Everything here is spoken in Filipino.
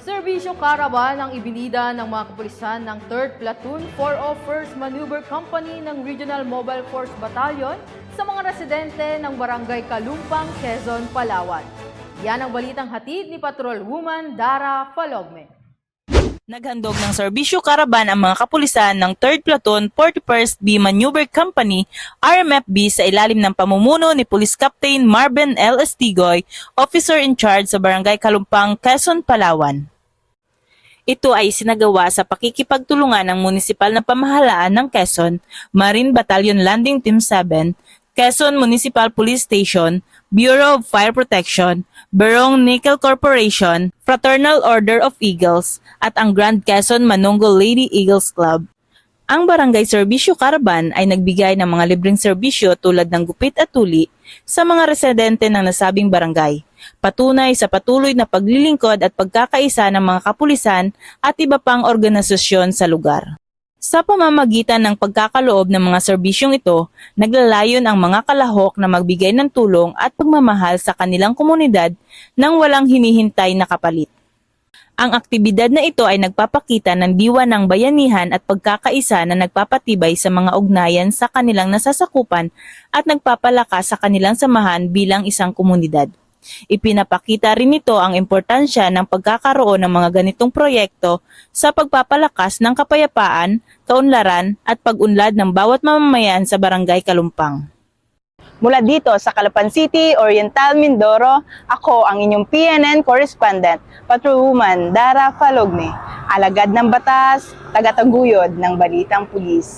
Serbisyo Caravan ang ibinida ng mga kapulisan ng 3rd Platoon 401st Maneuver Company ng Regional Mobile Force Battalion sa mga residente ng Barangay Kalumpang, Quezon, Palawan. Yan ang balitang hatid ni Patrolwoman Dara Falogme. Naghandog ng serbisyo karaban ang mga kapulisan ng 3rd Platoon 41st B Maneuver Company RMFB sa ilalim ng pamumuno ni Police Captain Marvin L. Estigoy, Officer in Charge sa Barangay Kalumpang, Quezon, Palawan. Ito ay sinagawa sa pakikipagtulungan ng munisipal na pamahalaan ng Quezon, Marine Battalion Landing Team 7, Quezon Municipal Police Station, Bureau of Fire Protection, Berong Nickel Corporation, Fraternal Order of Eagles, at ang Grand Quezon Manonggol Lady Eagles Club. Ang Barangay Serbisyo Caravan ay nagbigay ng mga libreng serbisyo tulad ng gupit at tuli sa mga residente ng nasabing barangay. Patunay sa patuloy na paglilingkod at pagkakaisa ng mga kapulisan at iba pang organisasyon sa lugar. Sa pamamagitan ng pagkakaloob ng mga serbisyong ito, naglalayon ang mga kalahok na magbigay ng tulong at pagmamahal sa kanilang komunidad nang walang hinihintay na kapalit. Ang aktibidad na ito ay nagpapakita ng diwa ng bayanihan at pagkakaisa na nagpapatibay sa mga ugnayan sa kanilang nasasakupan at nagpapalakas sa kanilang samahan bilang isang komunidad. Ipinapakita rin ito ang importansya ng pagkakaroon ng mga ganitong proyekto sa pagpapalakas ng kapayapaan, kaunlaran at pag-unlad ng bawat mamamayan sa Barangay Kalumpang. Mula dito sa Calapan City, Oriental, Mindoro, ako ang inyong PNN correspondent, Patrolwoman Dara Falogme, alagad ng batas, tagataguyod ng balitang pulis.